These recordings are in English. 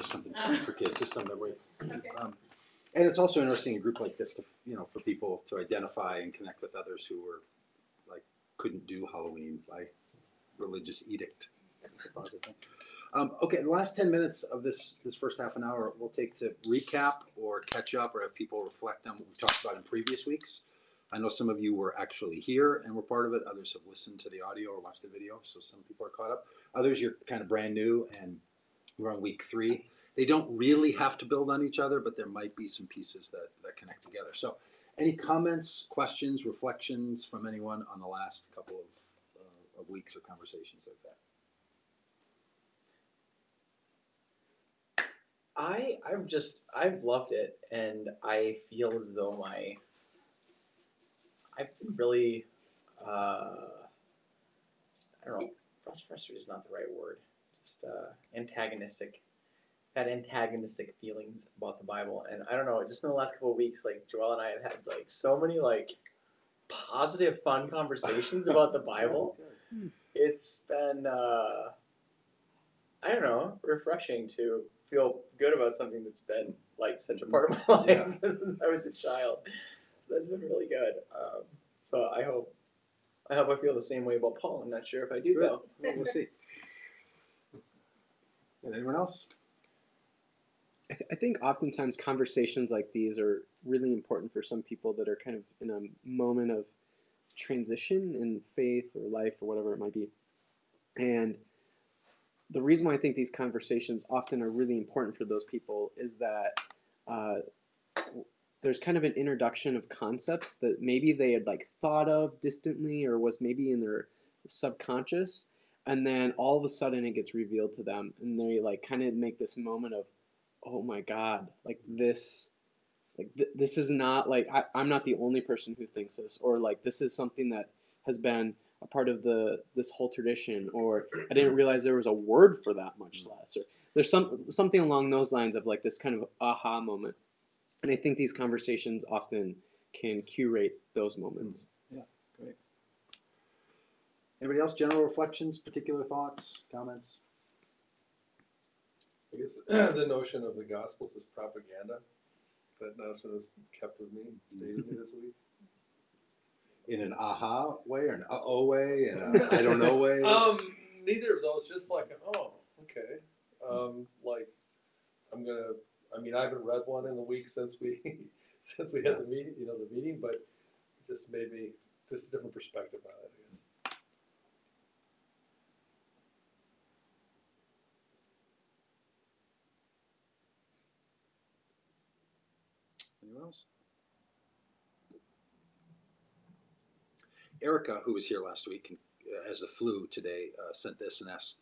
just something fun for kids, just something that we. Okay. And it's also interesting in a group like this to, for people to identify and connect with others who were couldn't do Halloween by religious edict. That's a positive thing. Okay, the last 10 minutes of this first half an hour we'll take to recap or catch up or have people reflect on what we've talked about in previous weeks. I know some of you were actually here and were part of it. Others have listened to the audio or watched the video, so some people are caught up. Others, you're kind of brand new and we're on week 3. They don't really have to build on each other, but there might be some pieces that connect together. So any comments, questions, reflections from anyone on the last couple of weeks or conversations like that? I've loved it, and I feel as though I've been really, I don't know, frustrated is not the right word, just antagonistic. Had antagonistic feelings about the Bible, and I don't know, just in the last couple of weeks, Joelle and I have had so many positive, fun conversations about the Bible. It's been I don't know, refreshing to feel good about something that's been such a part of my life since I was a child. So that's been really good. So I hope I feel the same way about Paul. I'm not sure if I do though. Well, we'll see. And anyone else? I think oftentimes conversations like these are really important for some people that are kind of in a moment of transition in faith or life or whatever it might be. And the reason why I think these conversations often are really important for those people is that there's kind of an introduction of concepts that maybe they had thought of distantly or was maybe in their subconscious, and then all of a sudden it gets revealed to them, and they kind of make this moment of, oh my God, this is not I'm not the only person who thinks this, or this is something that has been a part of this whole tradition, or I didn't realize there was a word for that, much less, or there's something along those lines of this kind of aha moment. And I think these conversations often can curate those moments. Yeah, great. Anybody else? General reflections, particular thoughts, comments? I guess the notion of the Gospels as propaganda, that notion has kept with me, stayed with me this week. In an aha way or an uh-oh way and a I don't know way? Neither of those, just oh, okay. I haven't read one in the week since we had the meeting, but it just made me just a different perspective on it, I guess. Anyone else? Erica, who was here last week, has the flu today, sent this and asked,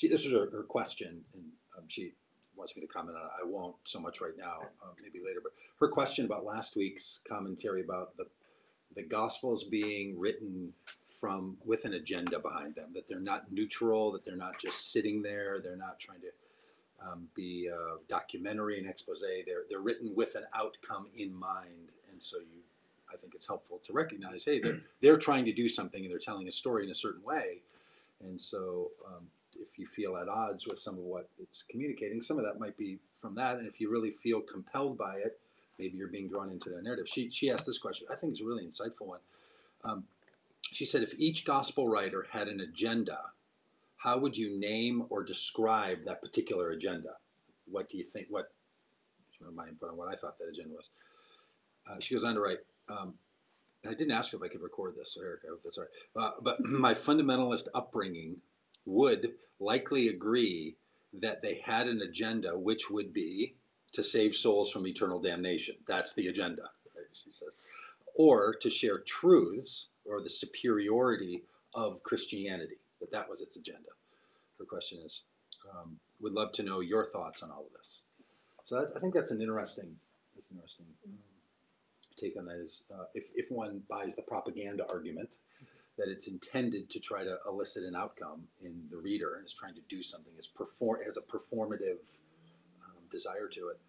this was her question, and she wants me to comment on it. I won't so much right now, maybe later, but her question about last week's commentary about the Gospels being written with an agenda behind them, that they're not neutral, that they're not just sitting there, they're not trying to be a documentary and expose, they're written with an outcome in mind, and so I think it's helpful to recognize, hey, they're trying to do something and they're telling a story in a certain way. And so if you feel at odds with some of what it's communicating, some of that might be from that. And if you really feel compelled by it, maybe you're being drawn into their narrative. She asked this question. I think it's a really insightful one. She said, if each gospel writer had an agenda, how would you name or describe that particular agenda? What do you think? My input on what I thought that agenda was. She goes on to write, and I didn't ask her if I could record this, so Eric, I hope that's all right. But my fundamentalist upbringing would likely agree that they had an agenda, which would be to save souls from eternal damnation. That's the agenda, right, she says. Or to share truths or the superiority of Christianity, that was its agenda. Her question is, would love to know your thoughts on all of this. So I think that's an interesting take on that is if one buys the propaganda argument that it's intended to try to elicit an outcome in the reader and is trying to do something, has a performative desire to it.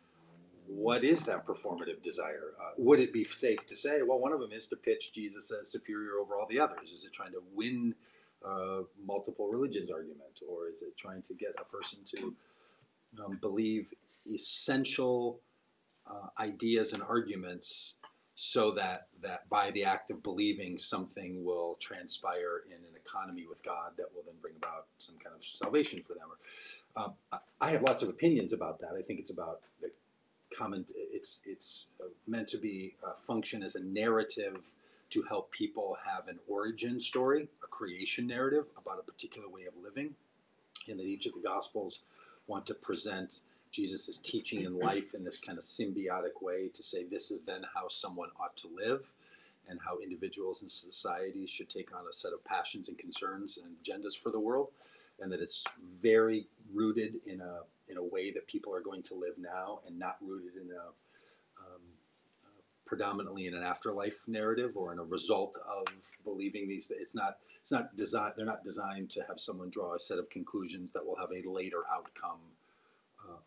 What is that performative desire? Would it be safe to say, well, one of them is to pitch Jesus as superior over all the others? Is it trying to win multiple religions argument, or is it trying to get a person to believe essential ideas and arguments so that by the act of believing something will transpire in an economy with God that will then bring about some kind of salvation for them. I have lots of opinions about that. I think it's about the common. It's meant to be function as a narrative to help people have an origin story, a creation narrative about a particular way of living, and that each of the Gospels want to present Jesus' teaching and life in this kind of symbiotic way to say this is then how someone ought to live and how individuals and societies should take on a set of passions and concerns and agendas for the world, and that it's very rooted in a way that people are going to live now and not rooted in predominantly in an afterlife narrative or in a result of believing these. It's not designed. They're not designed to have someone draw a set of conclusions that will have a later outcome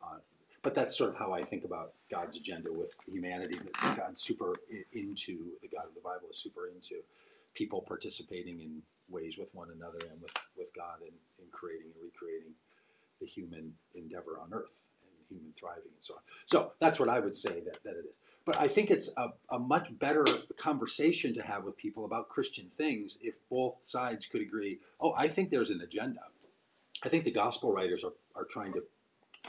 on. But that's sort of how I think about God's agenda with humanity. That God's super into, the God of the Bible is super into people participating in ways with one another and with God in creating and recreating the human endeavor on earth and human thriving and so on. So that's what I would say that it is. But I think it's a much better conversation to have with people about Christian things if both sides could agree, oh, I think there's an agenda. I think the gospel writers are trying to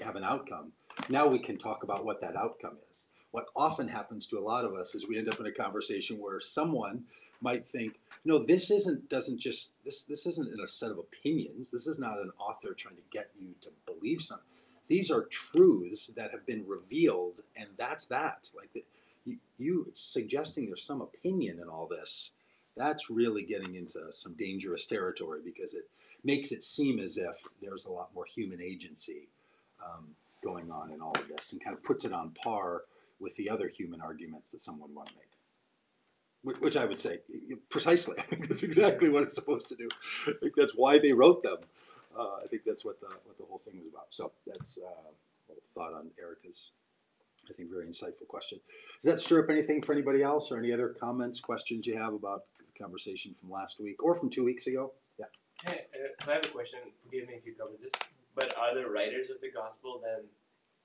have an outcome. Now we can talk about what that outcome is. What often happens to a lot of us is we end up in a conversation where someone might think, no, this isn't in a set of opinions. This is not an author trying to get you to believe something. These are truths that have been revealed, and that's that. Like you suggesting there's some opinion in all this, that's really getting into some dangerous territory because it makes it seem as if there's a lot more human agency going on in all of this, and kind of puts it on par with the other human arguments that someone want to make. Which I would say precisely. I think that's exactly what it's supposed to do. I think that's why they wrote them. I think that's what the whole thing was about. So that's a thought on Erica's, I think, very insightful question. Does that stir up anything for anybody else, or any other comments, questions you have about the conversation from last week or from 2 weeks ago? Yeah. Hey, I have a question. Forgive me if you covered this, but are the writers of the gospel then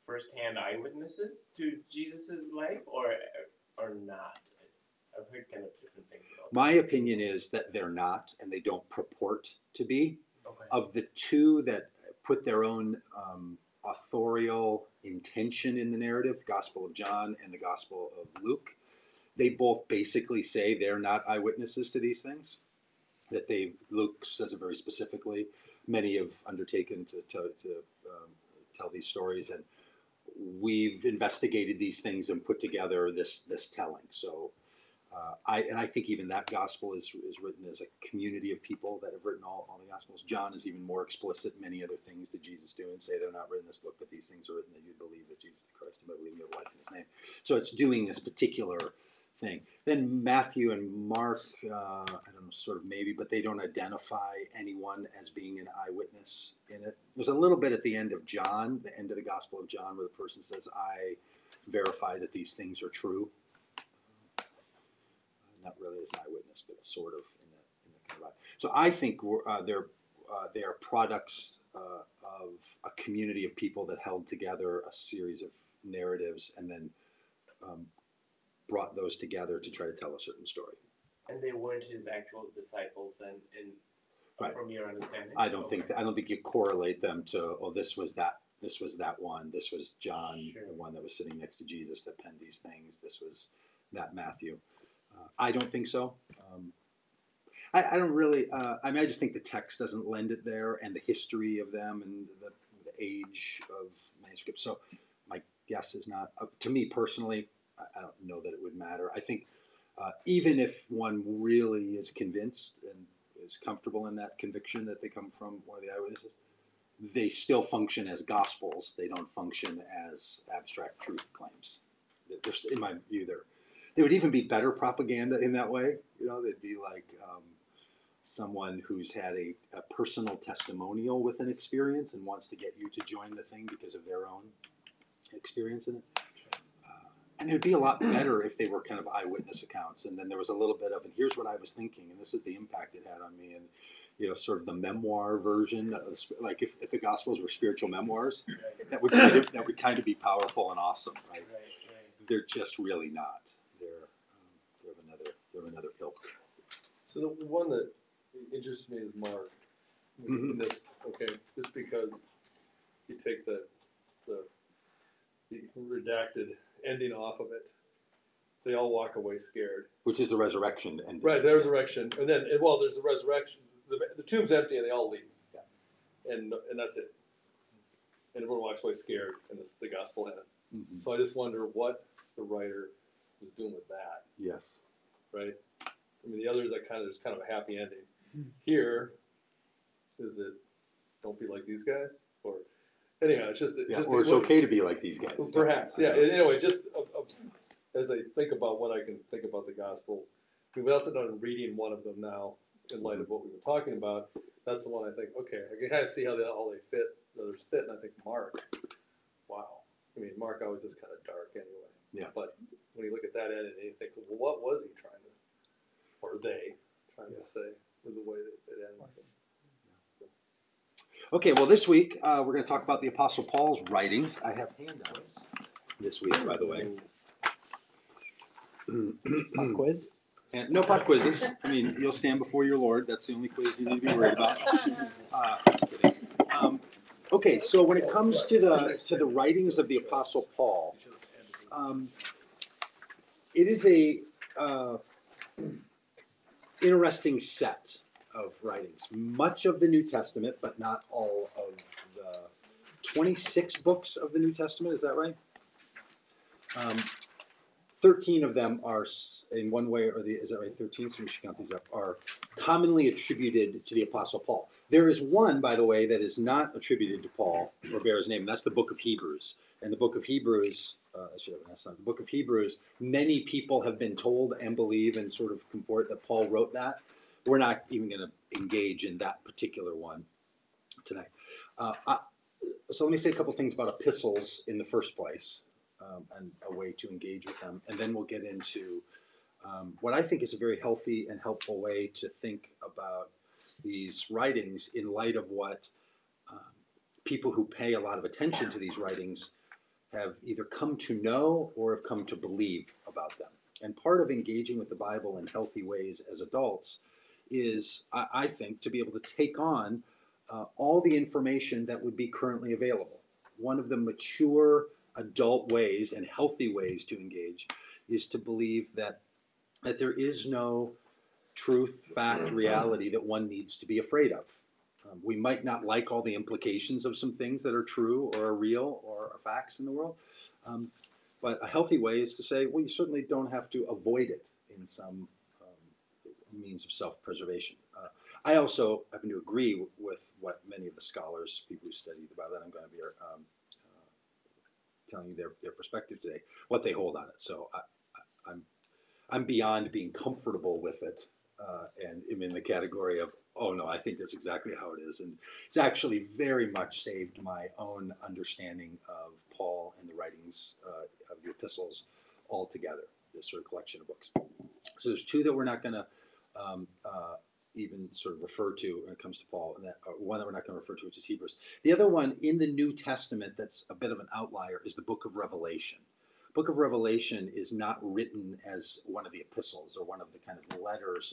first-hand eyewitnesses to Jesus's life, or not? I've heard kind of different things about My opinion is that they're not, and they don't purport to be. Okay. Of the two that put their own authorial intention in the narrative, the Gospel of John and the Gospel of Luke, they both basically say they're not eyewitnesses to these things. That Luke says it very specifically. Many have undertaken to tell these stories, and we've investigated these things and put together this telling. So. I think even that gospel is written as a community of people that have written all the gospels. John is even more explicit. Many other things did Jesus do and say they're not written in this book, but these things are written that you believe that Jesus the Christ, you might believe you have life in his name. So it's doing this particular thing. Then Matthew and Mark, I don't know, sort of maybe, but they don't identify anyone as being an eyewitness in it. There's a little bit at the end of John, the end of the Gospel of John, where the person says, I verify that these things are true. Not really as an eyewitness, but sort of in the kind of eye. So I think they are products of a community of people that held together a series of narratives and then brought those together to try to tell a certain story. And they weren't his actual disciples, then, Right. From your understanding. I don't think you correlate them to this was that one, this was John, Sure. the one that was sitting next to Jesus that penned these things, this was that Matthew. I don't think so. I don't really. I just think the text doesn't lend it there, and the history of them, and the age of manuscripts. So my guess is not. To me personally, I don't know that it would matter. I think even if one really is convinced and is comfortable in that conviction that they come from one of the eyewitnesses, they still function as gospels. They don't function as abstract truth claims. In my view, they would even be better propaganda in that way. They'd be like someone who's had a personal testimonial with an experience and wants to get you to join the thing because of their own experience in it. And it would be a lot better if they were kind of eyewitness accounts, and then there was a little bit of, and here's what I was thinking, and this is the impact it had on me, and sort of the memoir version, like if the Gospels were spiritual memoirs, Right. that would kind of be powerful and awesome, right? Right. Right. They're just really not. They're of another ilk. So the one that interests me is Mark. In this, okay, just because you take the redacted ending off of it, they all walk away scared. Which is the resurrection ending. Right, the resurrection, and then there's the resurrection. The tomb's empty, and they all leave. Yeah. And that's it. And everyone walks away scared, and the gospel ends. Mm-hmm. So I just wonder what the writer was doing with that, Yes. right? I mean, the others there's kind of a happy ending. Here, is it don't be like these guys, or anyhow, it's just or it's okay to be like these guys. Perhaps, yeah. Anyway, just as I think about what I can think about the Gospels, we've also done reading one of them now in light of what we've been talking about. That's the one I think, okay, I can kind of see how all they fit, the others fit, and I think Mark, wow. I mean, Mark always is kind of dark anyway. Yeah. But when you look at that end and you think, well, what was he trying to, or they trying to say with the way that it ends? Okay, well, this week we're going to talk about the Apostle Paul's writings. I have handouts this week, by the way. Pop quiz. And no pop quizzes. I mean, you'll stand before your Lord. That's the only quiz you need to be worried about. Kidding. Okay, so when it comes to the writings of the Apostle Paul, it is a interesting set of writings. Much of the New Testament, but not all of the 26 books of the New Testament. Is that right? 13 of them are, in one way or the, is that right? 13, so we should count these up, are commonly attributed to the Apostle Paul. There is one, by the way, that is not attributed to Paul or bears name. That's the book of Hebrews. And the book of Hebrews, the book of Hebrews, many people have been told and believe and sort of comport that Paul wrote that. We're not even going to engage in that particular one tonight. So let me say a couple things about epistles in the first place, and a way to engage with them. And then we'll get into what I think is a very healthy and helpful way to think about these writings in light of what people who pay a lot of attention to these writings have either come to know or have come to believe about them. And part of engaging with the Bible in healthy ways as adults is, I think, to be able to take on all the information that would be currently available. One of the mature adult ways and healthy ways to engage is to believe that there is no truth, fact, reality that one needs to be afraid of. We might not like all the implications of some things that are true or are real or are facts in the world, but a healthy way is to say, well, you certainly don't have to avoid it in some means of self-preservation. I also happen to agree with what many of the scholars, people who study the Bible, that I'm going to be telling you their perspective today, what they hold on it. So I'm beyond being comfortable with it, and am in the category of, oh no, I think that's exactly how it is. And it's actually very much saved my own understanding of Paul and the writings of the epistles altogether, this sort of collection of books. So there's two that we're not going to even sort of refer to when it comes to Paul, and one that we're not going to refer to, which is Hebrews. The other one in the New Testament that's a bit of an outlier is the book of Revelation. Book of Revelation is not written as one of the epistles or one of the kind of letters,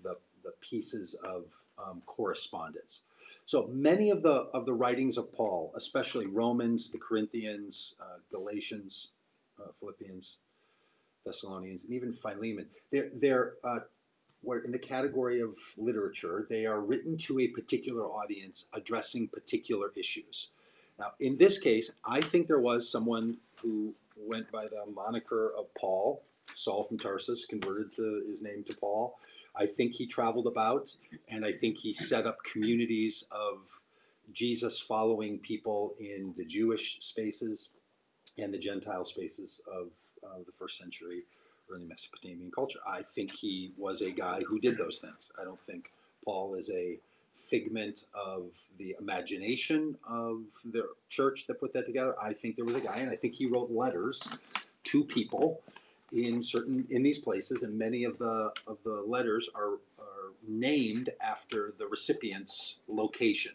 the pieces of correspondence. So many of the writings of Paul, especially Romans, the Corinthians, Galatians, Philippians, Thessalonians, and even Philemon, they're in the category of literature. They are written to a particular audience addressing particular issues. Now, in this case, I think there was someone who went by the moniker of Paul, Saul from Tarsus, converted his name to Paul. I think he traveled about, and I think he set up communities of Jesus following people in the Jewish spaces and the Gentile spaces of the first century early Mesopotamian culture. I think he was a guy who did those things. I don't think Paul is a figment of the imagination of the church that put that together. I think there was a guy, and I think he wrote letters to people, in these places, and many of the letters are named after the recipient's location.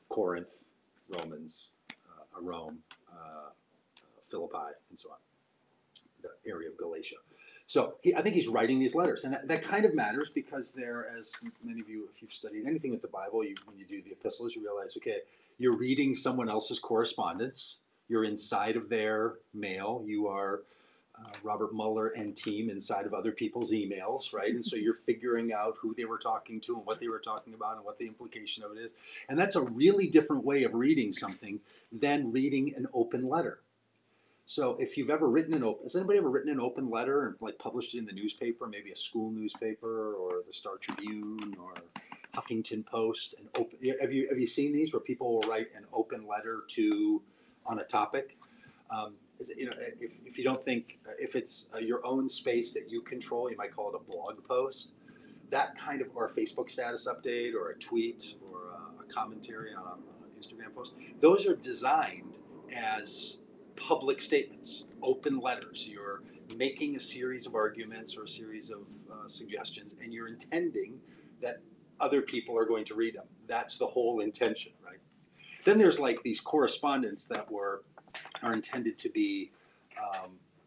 Corinth, Romans, Rome, Philippi, and so on, the area of Galatia. So I think he's writing these letters, and that kind of matters because they're, as many of you, if you've studied anything with the Bible, when you do the epistles, you realize, okay, you're reading someone else's correspondence. You're inside of their mail. You are Robert Mueller and team inside of other people's emails, right? And so you're figuring out who they were talking to and what they were talking about and what the implication of it is. And that's a really different way of reading something than reading an open letter. So if you've ever written has anybody ever written an open letter and like published it in the newspaper, maybe a school newspaper or the Star Tribune or Huffington Post? Have you seen these where people will write an open letter on a topic? If you don't think, if it's your own space that you control, you might call it a blog post. That kind of, or a Facebook status update, or a tweet, or a commentary on an Instagram post. Those are designed as public statements, open letters. You're making a series of arguments or a series of suggestions, and you're intending that other people are going to read them. That's the whole intention, right? Then there's like these correspondence that are intended to be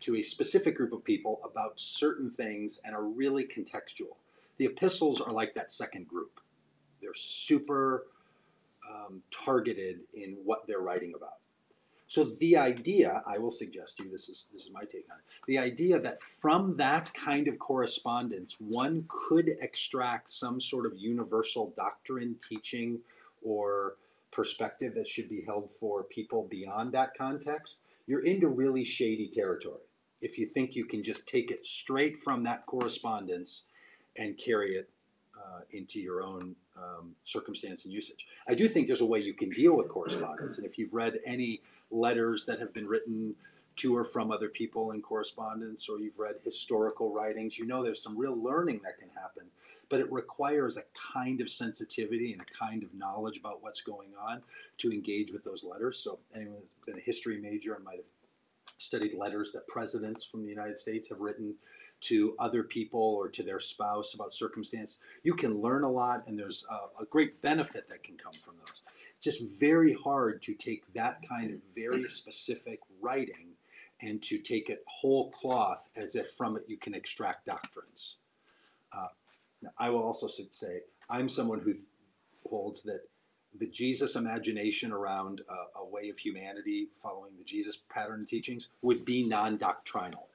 to a specific group of people about certain things and are really contextual. The epistles are like that second group. They're super targeted in what they're writing about. So the idea, I will suggest to you, this is my take on it, the idea that from that kind of correspondence, one could extract some sort of universal doctrine, teaching, or perspective that should be held for people beyond that context, you're into really shady territory. If you think you can just take it straight from that correspondence and carry it into your own circumstance and usage. I do think there's a way you can deal with correspondence, and if you've read any letters that have been written to or from other people in correspondence, or you've read historical writings, you know there's some real learning that can happen, but it requires a kind of sensitivity and a kind of knowledge about what's going on to engage with those letters. So anyone who's been a history major and might have studied letters that presidents from the United States have written to other people or to their spouse about circumstance, you can learn a lot, and there's a great benefit that can come from those. It's just very hard to take that kind of very specific writing and to take it whole cloth as if from it you can extract doctrines. Now, I will also say I'm someone who holds that the Jesus imagination around a way of humanity following the Jesus pattern and teachings would be non-doctrinal.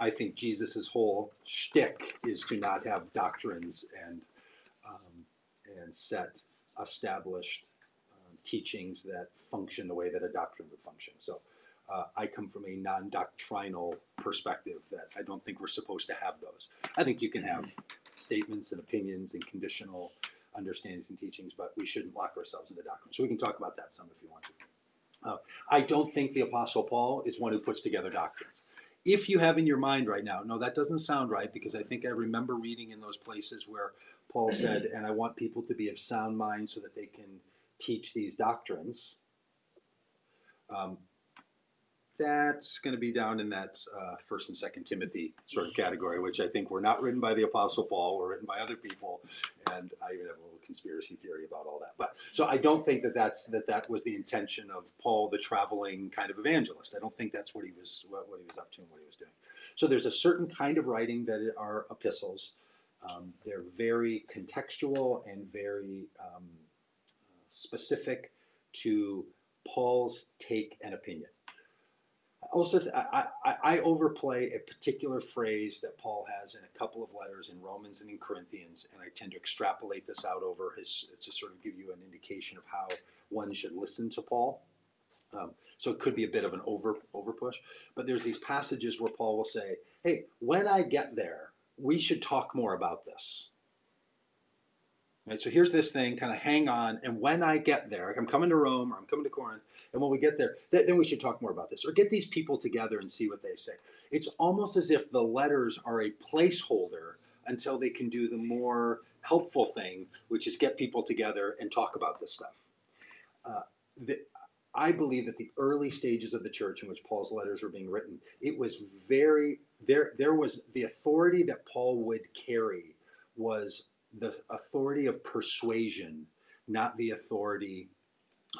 I think Jesus's whole shtick is to not have doctrines and set established teachings that function the way that a doctrine would function. So I come from a non-doctrinal perspective that I don't think we're supposed to have those. I think you can have statements and opinions and conditional understandings and teachings, but we shouldn't lock ourselves into doctrine. So we can talk about that some if you want to. I don't think the Apostle Paul is one who puts together doctrines. If you have in your mind right now, no, that doesn't sound right, because I think I remember reading in those places where Paul said, and I want people to be of sound mind so that they can teach these doctrines. That's going to be down in that 1st and 2nd Timothy sort of category, which I think were not written by the Apostle Paul, were written by other people, and I even have a little conspiracy theory about all that. But so I don't think that was the intention of Paul, the traveling kind of evangelist. I don't think that's what he was up to and what he was doing. So there's a certain kind of writing that are epistles. They're very contextual and very specific to Paul's take and opinion. Also, I overplay a particular phrase that Paul has in a couple of letters in Romans and in Corinthians, and I tend to extrapolate this out over to sort of give you an indication of how one should listen to Paul. So it could be a bit of an over push, but there's these passages where Paul will say, hey, when I get there, we should talk more about this. Right, so here's this thing, kind of hang on, and when I get there, like I'm coming to Rome or I'm coming to Corinth, and when we get there, then we should talk more about this, or get these people together and see what they say. It's almost as if the letters are a placeholder until they can do the more helpful thing, which is get people together and talk about this stuff. I believe that the early stages of the church in which Paul's letters were being written, it was very there was the authority that Paul would carry was the authority of persuasion, not the authority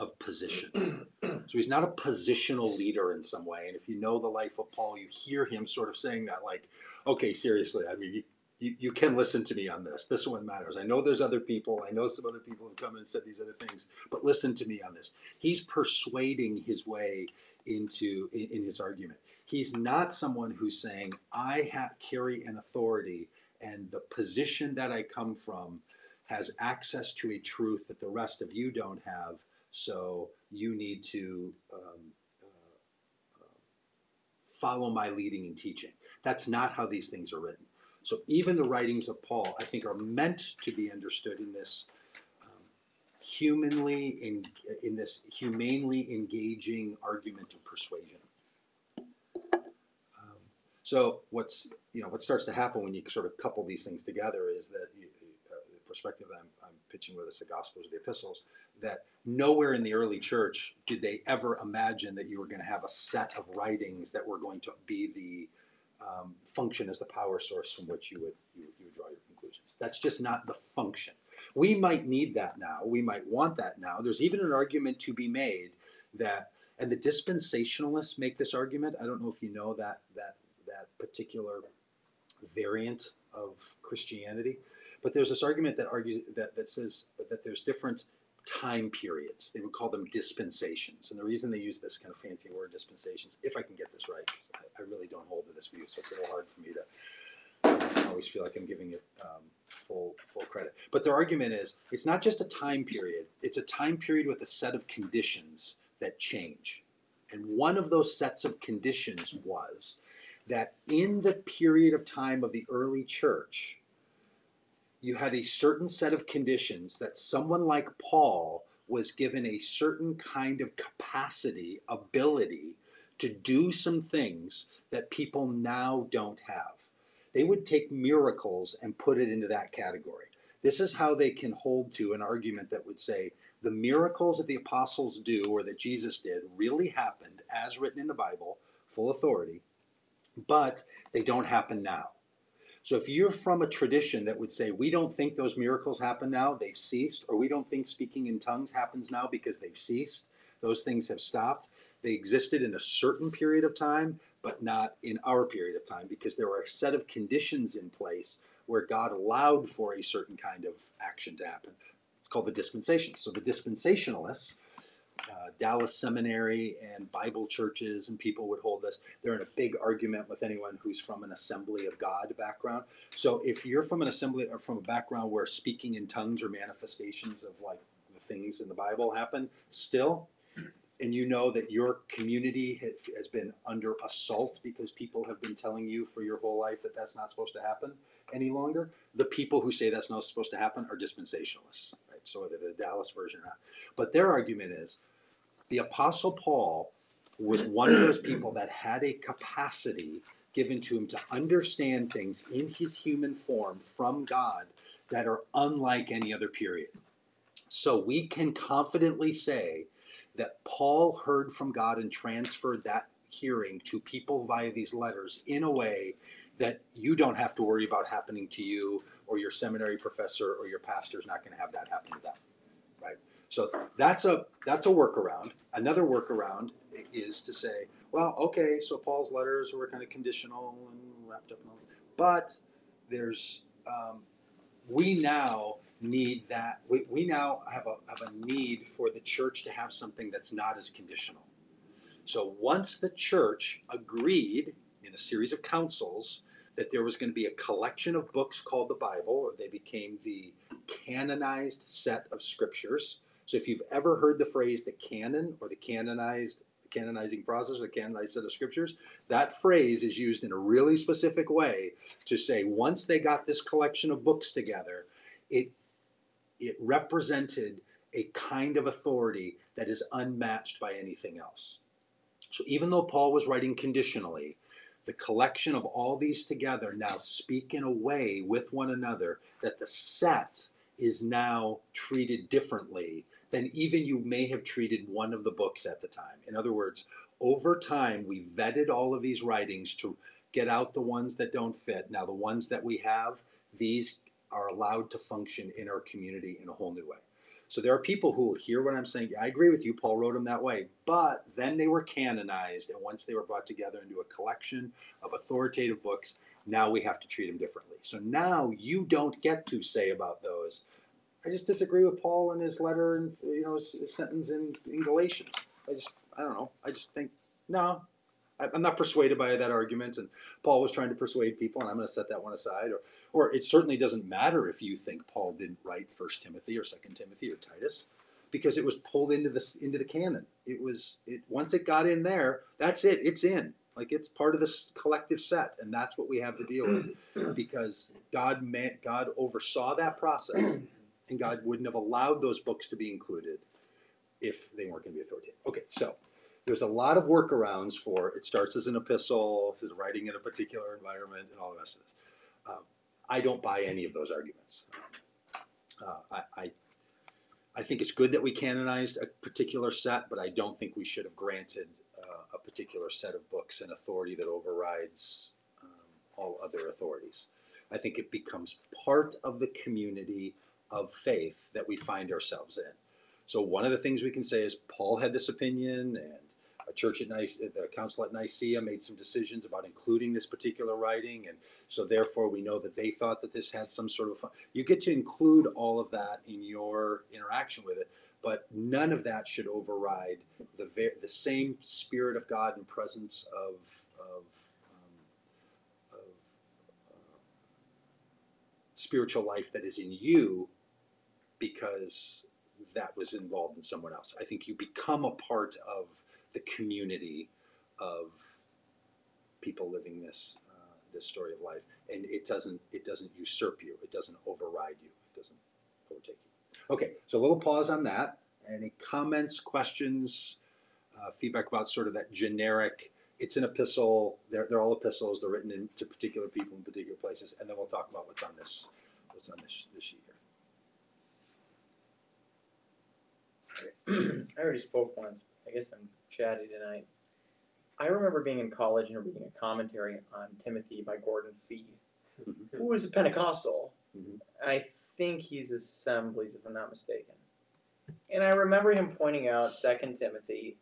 of position. So he's not a positional leader in some way. And if you know the life of Paul, you hear him sort of saying that, like, okay, seriously, I mean, you can listen to me on this. This one matters. I know there's other people. I know some other people have come and said these other things, but listen to me on this. He's persuading his way into in his argument. He's not someone who's saying, I carry an authority, and the position that I come from has access to a truth that the rest of you don't have. So you need to follow my leading and teaching. That's not how these things are written. So even the writings of Paul, I think, are meant to be understood in this humanely engaging argument of persuasion. So what starts to happen when you sort of couple these things together is that the perspective I'm pitching with us, the Gospels or the Epistles, that nowhere in the early church did they ever imagine that you were going to have a set of writings that were going to be the function as the power source from which you would draw your conclusions. That's just not the function. We might need that now. We might want that now. There's even an argument to be made that, and the dispensationalists make this argument. I don't know if you know that particular variant of Christianity, but there's this argument that argues that says that there's different time periods. They would call them dispensations. And the reason they use this kind of fancy word, dispensations, if I can get this right, because I really don't hold to this view, so it's a little hard for me to always feel like I'm giving it full credit. But their argument is, it's not just a time period, it's a time period with a set of conditions that change. And one of those sets of conditions was that in the period of time of the early church, you had a certain set of conditions that someone like Paul was given a certain kind of capacity, ability to do some things that people now don't have. They would take miracles and put it into that category. This is how they can hold to an argument that would say the miracles that the apostles do or that Jesus did really happened as written in the Bible, full authority, but they don't happen now. So if you're from a tradition that would say, we don't think those miracles happen now, they've ceased, or we don't think speaking in tongues happens now because they've ceased, those things have stopped. They existed in a certain period of time, but not in our period of time, because there were a set of conditions in place where God allowed for a certain kind of action to happen. It's called the dispensation. So the dispensationalists, Dallas Seminary and Bible churches and people would hold this. They're in a big argument with anyone who's from an Assembly of God background. So if you're from an assembly or from a background where speaking in tongues or manifestations of like the things in the Bible happen still, and you know that your community has been under assault because people have been telling you for your whole life that that's not supposed to happen any longer, the people who say that's not supposed to happen are dispensationalists, right? So whether the Dallas version or not. But their argument is, the Apostle Paul was one of those people that had a capacity given to him to understand things in his human form from God that are unlike any other period. So we can confidently say that Paul heard from God and transferred that hearing to people via these letters in a way that you don't have to worry about happening to you, or your seminary professor or your pastor's not going to have that happen to them, right? So that's a workaround. Another workaround is to say, well, okay, so Paul's letters were kind of conditional and wrapped up in all this, but there's we now need that. We now have a need for the church to have something that's not as conditional. So once the church agreed in a series of councils that there was going to be a collection of books called the Bible, or they became the canonized set of scriptures. So if you've ever heard the phrase the canon or the canonizing process, the canonized set of scriptures, that phrase is used in a really specific way to say once they got this collection of books together, it represented a kind of authority that is unmatched by anything else. So even though Paul was writing conditionally, the collection of all these together now speak in a way with one another that the set is now treated differently then even you may have treated one of the books at the time. In other words, over time, we vetted all of these writings to get out the ones that don't fit. Now, the ones that we have, these are allowed to function in our community in a whole new way. So there are people who will hear what I'm saying. I agree with you, Paul wrote them that way. But then they were canonized, and once they were brought together into a collection of authoritative books, now we have to treat them differently. So now you don't get to say about those, I just disagree with Paul in his letter and his sentence in Galatians. I don't know. I just think no. I'm not persuaded by that argument, and Paul was trying to persuade people, and I'm going to set that one aside. Or it certainly doesn't matter if you think Paul didn't write 1 Timothy or 2 Timothy or Titus, because it was pulled into the canon. Once it got in there, that's it. It's in. Like it's part of this collective set, and that's what we have to deal with, because God oversaw that process, and God wouldn't have allowed those books to be included if they weren't going to be authoritative. Okay, so there's a lot of workarounds for it. Starts as an epistle, is writing in a particular environment, and all the rest of this. I don't buy any of those arguments. I think it's good that we canonized a particular set, but I don't think we should have granted a particular set of books an authority that overrides all other authorities. I think it becomes part of the community of faith that we find ourselves in. So one of the things we can say is Paul had this opinion, and a church at the council at Nicaea made some decisions about including this particular writing, and so therefore we know that they thought that this had some sort of fun. You get to include all of that in your interaction with it, but none of that should override the same Spirit of God and presence of spiritual life that is in you, because that was involved in someone else. I think you become a part of the community of people living this story of life, and it doesn't usurp you. It doesn't override you. It doesn't overtake you. Okay, so a little pause on that. Any comments, questions, feedback about sort of that generic? It's an epistle. They're all epistles. They're written to particular people in particular places, and then we'll talk about what's on this sheet here. I already spoke once. I guess I'm chatty tonight. I remember being in college and reading a commentary on Timothy by Gordon Fee, who was a Pentecostal. Mhm. I think he's Assemblies, if I'm not mistaken. And I remember him pointing out 2 Timothy,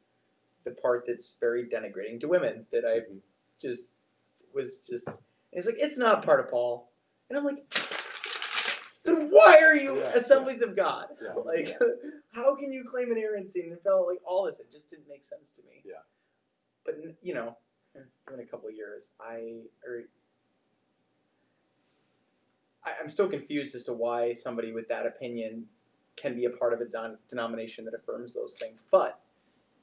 the part that's very denigrating to women, that I it's like, it's not part of Paul. And I'm like, then why are you Assemblies of God? Yeah. Like, how can you claim inerrancy and felt like all this? It just didn't make sense to me. Yeah. But, in a couple of years, I'm still confused as to why somebody with that opinion can be a part of a denomination that affirms those things. But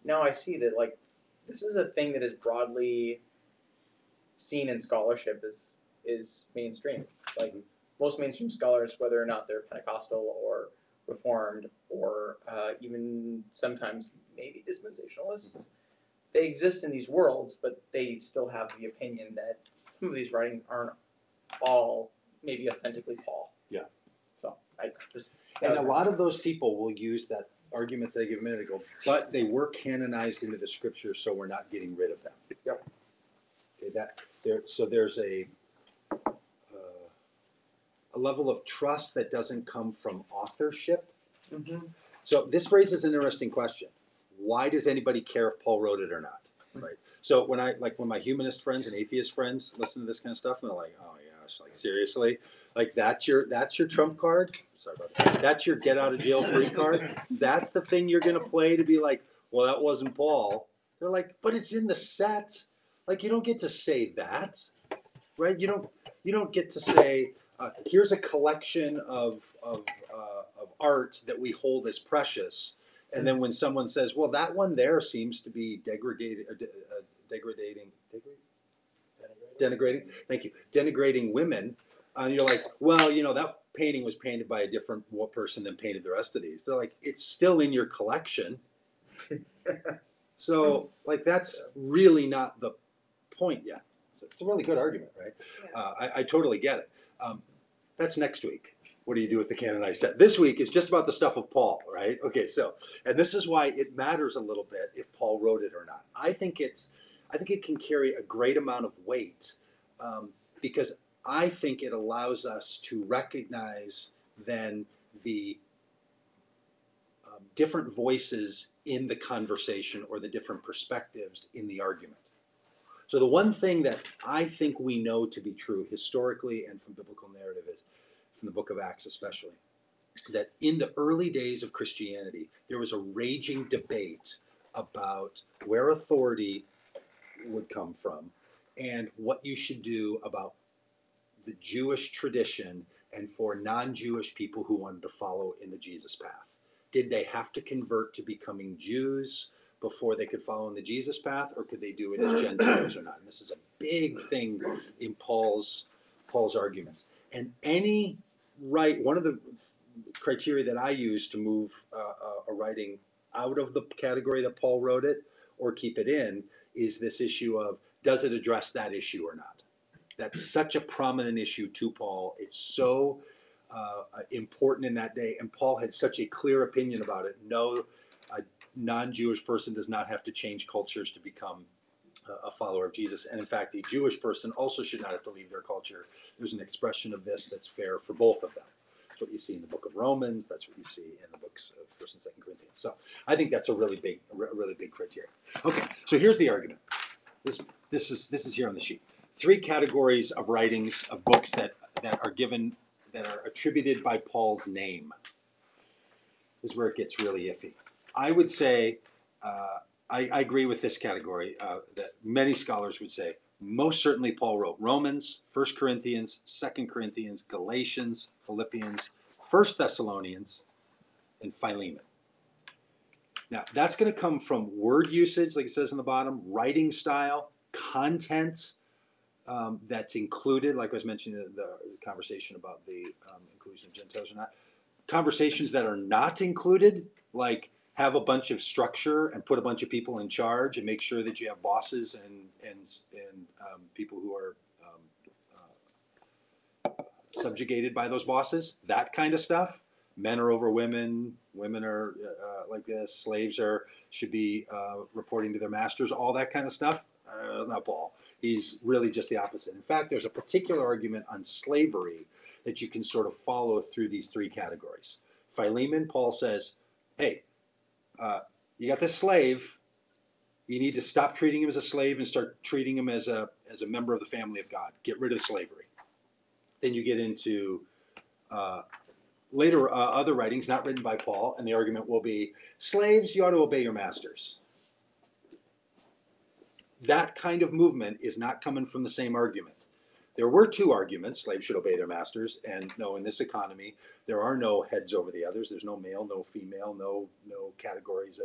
now I see that, like, this is a thing that is broadly seen in scholarship is mainstream. Like, most mainstream scholars, whether or not they're Pentecostal or Reformed or even sometimes maybe dispensationalists, they exist in these worlds, but they still have the opinion that some of these writings aren't all maybe authentically Paul. Yeah. So I just... And a lot of those people will use that argument that I gave a minute ago, but they were canonized into the Scriptures, so we're not getting rid of them. Yep. Okay, so there's a level of trust that doesn't come from authorship. Mm-hmm. So this raises an interesting question. Why does anybody care if Paul wrote it or not? Right. So when my humanist friends and atheist friends listen to this kind of stuff, and they're like, "Oh yeah, it's like seriously, like that's your trump card." Sorry about that. That's your get out of jail free card. That's the thing you're gonna play to be like, "Well, that wasn't Paul." They're like, "But it's in the set. Like you don't get to say that, right? You don't get to say." Here's a collection of art that we hold as precious, and then when someone says, "Well, that one there seems to be denigrating." Thank you, denigrating women, and you're like, "Well, that painting was painted by a different person than painted the rest of these." They're like, "It's still in your collection." So, like, that's really not the point yet. So it's a really good argument, right? Yeah. I totally get it. That's next week. what do you do with the canonized set? This week is just about the stuff of Paul, right? Okay, so, and this is why it matters a little bit if Paul wrote it or not. I think it can carry a great amount of weight because I think it allows us to recognize then the different voices in the conversation or the different perspectives in the argument. So the one thing that I think we know to be true historically and from biblical narrative is, from the book of Acts especially, that in the early days of Christianity, there was a raging debate about where authority would come from and what you should do about the Jewish tradition and for non-Jewish people who wanted to follow in the Jesus path. Did they have to convert to becoming Jews before they could follow in the Jesus path, or could they do it as Gentiles or not? And this is a big thing in Paul's arguments. And one of the criteria that I use to move a writing out of the category that Paul wrote it or keep it in is this issue of, does it address that issue or not? That's such a prominent issue to Paul. It's so important in that day, and Paul had such a clear opinion about it. No, a non-Jewish person does not have to change cultures to become a follower of Jesus, and in fact, the Jewish person also should not have to leave their culture. There's an expression of this that's fair for both of them. That's what you see in the book of Romans. That's what you see in the books of 1st and 2nd Corinthians. So I think that's a really big criteria. Okay, so here's the argument. This is here on the sheet. 3 categories of writings of books that are given, that are attributed by Paul's name. This is where it gets really iffy. I would say, I agree with this category that many scholars would say, most certainly Paul wrote Romans, 1 Corinthians, 2 Corinthians, Galatians, Philippians, 1 Thessalonians, and Philemon. Now, that's going to come from word usage, like it says in the bottom, writing style, content that's included, like I was mentioning in the conversation about the inclusion of Gentiles or not. Conversations that are not included, like have a bunch of structure and put a bunch of people in charge and make sure that you have bosses and people who are subjugated by those bosses, that kind of stuff. Men are over women, women are like this, slaves should be reporting to their masters, all that kind of stuff. Not Paul. He's really just the opposite. In fact, there's a particular argument on slavery that you can sort of follow through these 3 categories. Philemon, Paul says, hey, you got this slave. You need to stop treating him as a slave and start treating him as a member of the family of God. Get rid of slavery. Then you get into later other writings not written by Paul, and the argument will be, slaves, you ought to obey your masters. That kind of movement is not coming from the same argument. There were 2 arguments: slaves should obey their masters, and no, in this economy, there are no heads over the others. There's no male, no female, no categories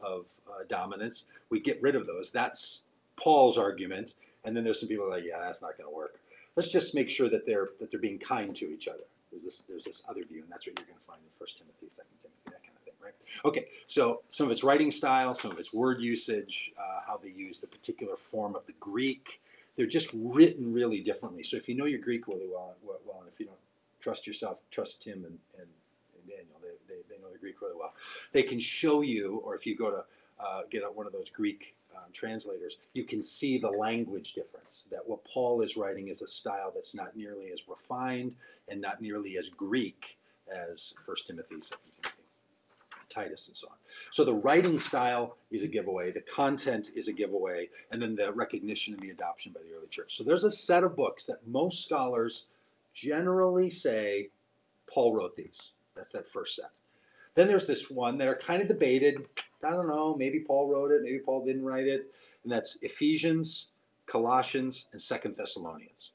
of dominance. We get rid of those. That's Paul's argument. And then there's some people like, yeah, that's not going to work. Let's just make sure that they're being kind to each other. There's this other view, and that's what you're going to find in 1 Timothy, 2 Timothy, that kind of thing, right? Okay, so some of its writing style, some of its word usage, how they use the particular form of the Greek. They're just written really differently. So if you know your Greek really well, and if you don't trust yourself, trust Tim and Daniel. They know the Greek really well. They can show you, or if you go to get one of those Greek translators, you can see the language difference, that what Paul is writing is a style that's not nearly as refined and not nearly as Greek as 1 Timothy, 2 Timothy, Titus, and so on. So the writing style is a giveaway, the content is a giveaway, and then the recognition and the adoption by the early church. So there's a set of books that most scholars generally say Paul wrote these. That's that first set. Then there's this one that are kind of debated. I don't know, maybe Paul wrote it, maybe Paul didn't write it. And that's Ephesians, Colossians, and 2 Thessalonians.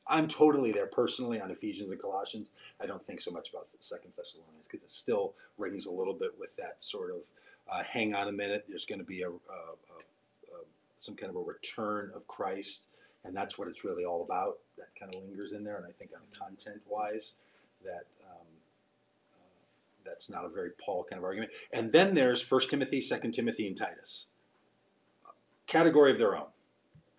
I'm totally there personally on Ephesians and Colossians. I don't think so much about 2 Thessalonians because it still rings a little bit with that sort of, hang on a minute, there's going to be some kind of a return of Christ. And that's what it's really all about. That kind of lingers in there. And I think on content-wise, that's not a very Paul kind of argument. And then there's 1 Timothy, 2 Timothy, and Titus. Category of their own.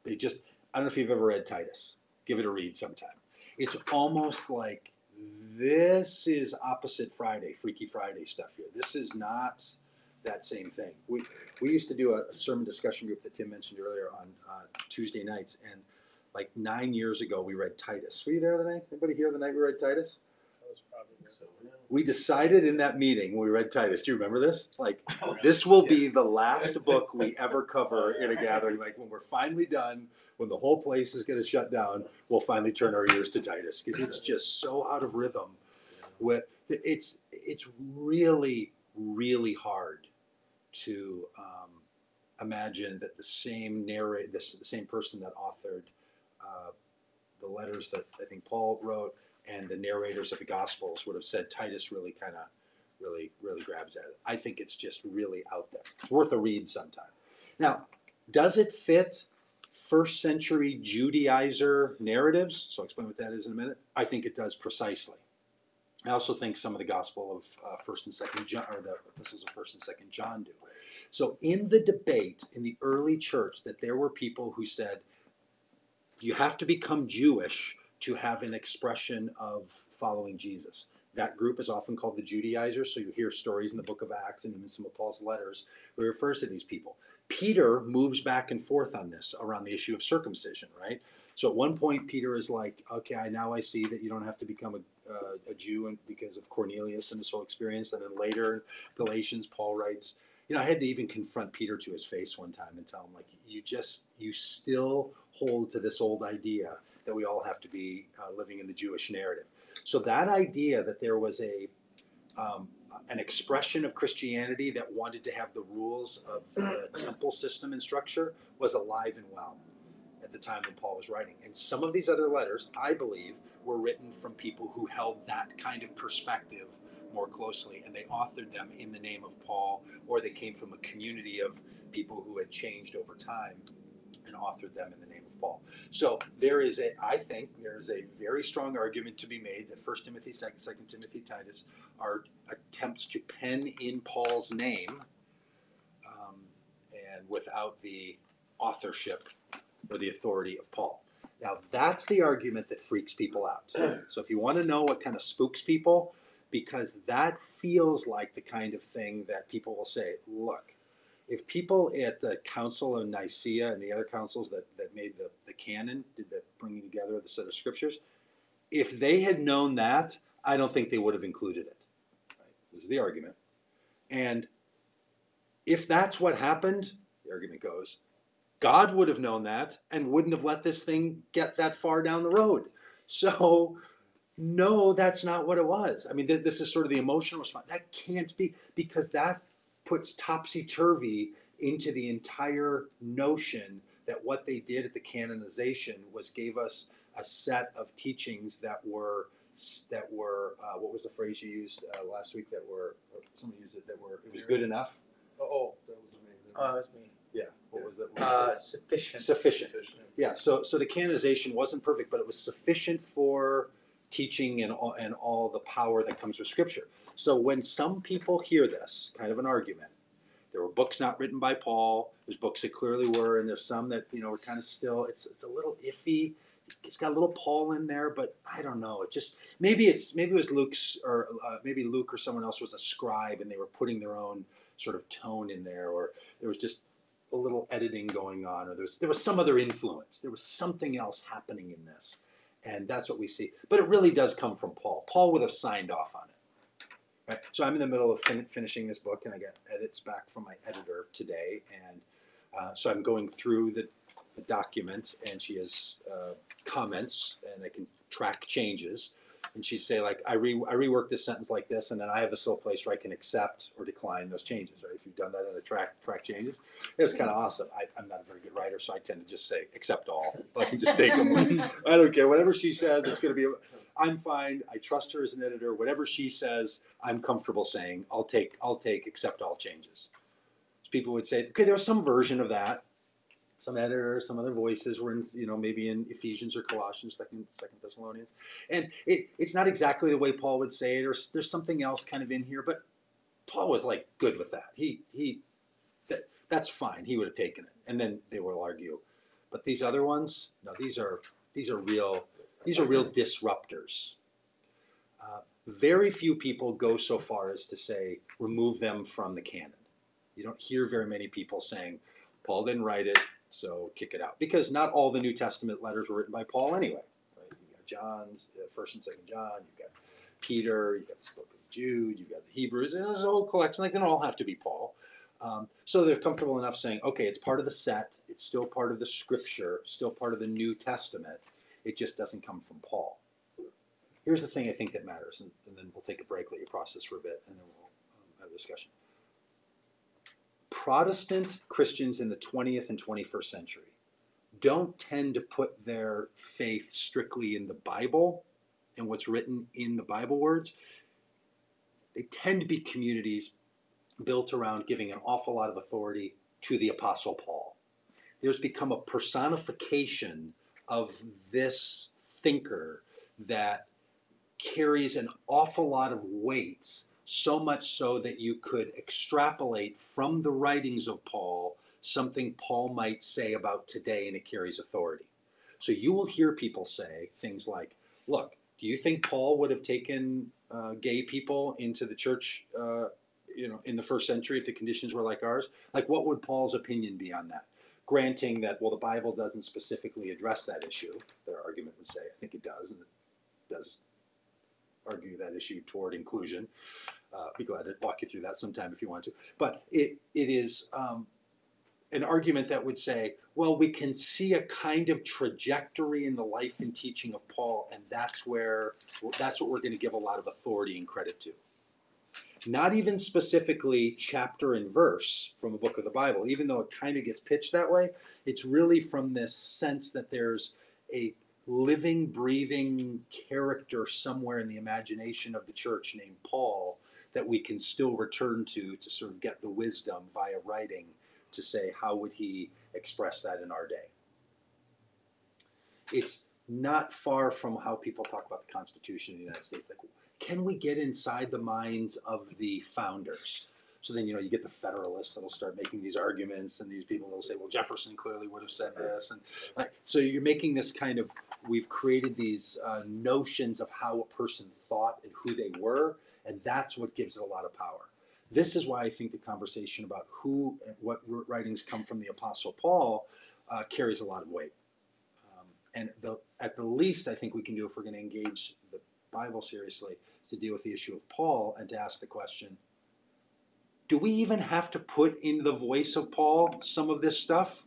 I don't know if you've ever read Titus. Give it a read sometime. It's almost like this is opposite Friday, Freaky Friday stuff here. This is not that same thing. We used to do a sermon discussion group that Tim mentioned earlier on Tuesday nights, and like 9 years ago we read Titus. Were you there the night? Anybody here the night we read Titus? We decided in that meeting when we read Titus, do you remember this? Like, this will be the last book we ever cover in a gathering. Like, when we're finally done, when the whole place is going to shut down, we'll finally turn our ears to Titus, because it's just so out of rhythm. With it's really, really hard to imagine that the same the same person that authored the letters that I think Paul wrote and the narrators of the Gospels would have said Titus really grabs at it. I think it's just really out there. It's worth a read sometime. Now, does it fit first century Judaizer narratives? So I'll explain what that is in a minute. I think it does precisely. I also think some of the Gospel of First and Second John, or the epistles of First and Second John, do. So in the debate in the early church, that there were people who said you have to become Jewish to have an expression of following Jesus. That group is often called the Judaizers. So you hear stories in the book of Acts and even some of Paul's letters where he refers to these people. Peter moves back and forth on this around the issue of circumcision, right? So at one point, Peter is like, okay, now I see that you don't have to become a Jew and because of Cornelius and this whole experience. And then later in Galatians, Paul writes, I had to even confront Peter to his face one time and tell him, like, you still hold to this old idea that we all have to be living in the Jewish narrative. So that idea that there was an expression of Christianity that wanted to have the rules of the temple system and structure was alive and well at the time when Paul was writing. And some of these other letters, I believe, were written from people who held that kind of perspective more closely, and they authored them in the name of Paul, or they came from a community of people who had changed over time and authored them in the name of Paul. So I think there is a very strong argument to be made that 1 Timothy, 2 Timothy, Titus are attempts to pen in Paul's name and without the authorship or the authority of Paul. Now, that's the argument that freaks people out. So if you want to know what kind of spooks people, because that feels like the kind of thing that people will say, look, if people at the Council of Nicaea and the other councils that made the canon, did the bringing together of the set of scriptures, if they had known that, I don't think they would have included it. Right? This is the argument. And if that's what happened, the argument goes, God would have known that and wouldn't have let this thing get that far down the road. So, no, that's not what it was. I mean, this is sort of the emotional response. That can't be, because that puts topsy-turvy into the entire notion that what they did at the canonization was gave us a set of teachings that were what was the phrase you used last week, that were, somebody used it, it was good enough? That was me. Oh, that's me. Yeah. What was it? Sufficient. Sufficient. Yeah. So the canonization wasn't perfect, but it was sufficient for teaching and all the power that comes with Scripture. So when some people hear this kind of an argument, there were books not written by Paul. There's books that clearly were, and there's some that were kind of still. It's a little iffy. It's got a little Paul in there, but I don't know. It just maybe it was Luke's, or maybe Luke or someone else was a scribe, and they were putting their own sort of tone in there, or there was just a little editing going on, or there was some other influence. There was something else happening in this, and that's what we see. But it really does come from Paul. Paul would have signed off on it. Right? So I'm in the middle of finishing this book, and I get edits back from my editor today, and so I'm going through the document, and she has comments, and I can track changes. And she'd say, like, I rework this sentence like this, and then I have this little place where I can accept or decline those changes, right? If you've done that in the track changes, it's kind of awesome. I'm not a very good writer, so I tend to just say accept all. I can just take them. I don't care. Whatever she says, it's going to be. I'm fine. I trust her as an editor. Whatever she says, I'm comfortable saying. I'll take accept all changes. So people would say, okay, there was some version of that. Some editors, some other voices were in, maybe in Ephesians or Colossians, Second Thessalonians, and it's not exactly the way Paul would say it, or there's something else kind of in here. But Paul was like good with that. That's fine. He would have taken it, and then they will argue. But these other ones, no, these are real disruptors. Very few people go so far as to say, remove them from the canon. You don't hear very many people saying, Paul didn't write it, so kick it out. Because not all the New Testament letters were written by Paul anyway. Right? You got John's, 1st and 2nd John, you've got Peter, you've got the book of Jude, you've got the Hebrews, and there's a whole collection. Like, they don't all have to be Paul. So they're comfortable enough saying, okay, it's part of the set, it's still part of the scripture, still part of the New Testament, it just doesn't come from Paul. Here's the thing I think that matters, and then we'll take a break, let you process for a bit, and then we'll have a discussion. Protestant Christians in the 20th and 21st century don't tend to put their faith strictly in the Bible and what's written in the Bible words. They tend to be communities built around giving an awful lot of authority to the Apostle Paul. There's become a personification of this thinker that carries an awful lot of weight, so much so that you could extrapolate from the writings of Paul something Paul might say about today, and it carries authority. So you will hear people say things like, look, do you think Paul would have taken gay people into the church in the 1st century if the conditions were like ours? Like, what would Paul's opinion be on that? Granting that, well, the Bible doesn't specifically address that issue, their argument would say. I think it does, and it does argue that issue toward inclusion. Be glad to walk you through that sometime if you want to. But it is an argument that would say, well, we can see a kind of trajectory in the life and teaching of Paul, and that's what we're going to give a lot of authority and credit to. Not even specifically chapter and verse from a book of the Bible, even though it kind of gets pitched that way. It's really from this sense that there's a living, breathing character somewhere in the imagination of the church named Paul that we can still return to sort of get the wisdom via writing to say, how would he express that in our day? It's not far from how people talk about the Constitution of the United States. Like, can we get inside the minds of the founders? So then, you get the Federalists that'll start making these arguments, and these people will say, well, Jefferson clearly would have said this. And so you're making this kind of, we've created these notions of how a person thought and who they were, and that's what gives it a lot of power. This is why I think the conversation about who and what writings come from the Apostle Paul carries a lot of weight. And at the least, I think we can do, if we're going to engage the Bible seriously, is to deal with the issue of Paul and to ask the question, do we even have to put in the voice of Paul some of this stuff?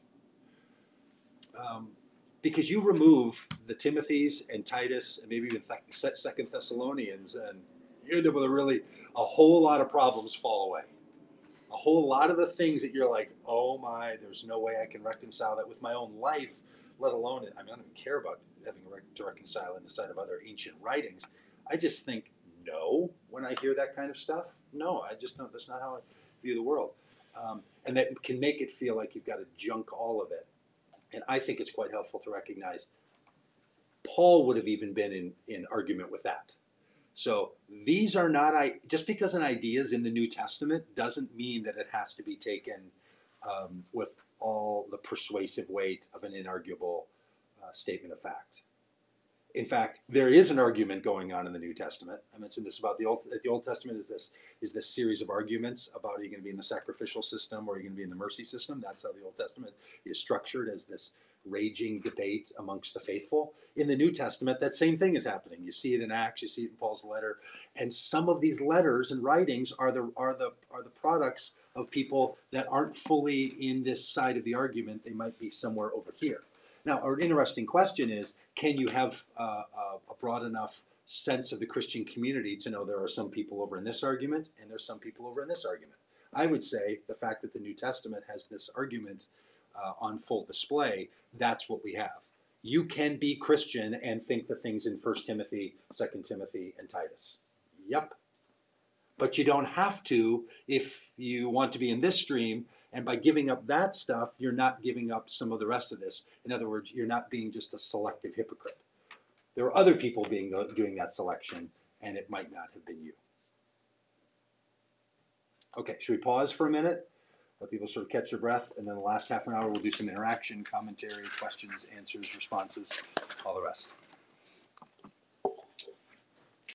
Because you remove the Timothys and Titus and maybe even 2nd Thessalonians, and you end up with a whole lot of problems fall away. A whole lot of the things that you're like, oh my, there's no way I can reconcile that with my own life, let alone, I don't even care about having to reconcile in the sight of other ancient writings. I just think, no, when I hear that kind of stuff, no, I just don't, that's not how I view the world. And that can make it feel like you've got to junk all of it. And I think it's quite helpful to recognize Paul would have even been in argument with that. So these are not, just because an idea is in the New Testament doesn't mean that it has to be taken with all the persuasive weight of an inarguable statement of fact. In fact, there is an argument going on in the New Testament. I mentioned this about the Old Testament is this series of arguments about, are you going to be in the sacrificial system or are you going to be in the mercy system? That's how the Old Testament is structured, as this raging debate amongst the faithful. In the New Testament, that same thing is happening. You see it in Acts, you see it in Paul's letter, and some of these letters and writings are the products of people that aren't fully in this side of the argument. They might be somewhere over here. Now, an interesting question is, can you have a broad enough sense of the Christian community to know there are some people over in this argument and there's some people over in this argument? I would say the fact that the New Testament has this argument on full display, that's what we have. You can be Christian and think the things in 1 Timothy, 2 Timothy, and Titus. Yep. But you don't have to if you want to be in this stream. And by giving up that stuff, you're not giving up some of the rest of this. In other words, you're not being just a selective hypocrite. There are other people doing that selection, and it might not have been you. Okay, should we pause for a minute? Let people sort of catch their breath, and then the last half an hour we'll do some interaction, commentary, questions, answers, responses, all the rest.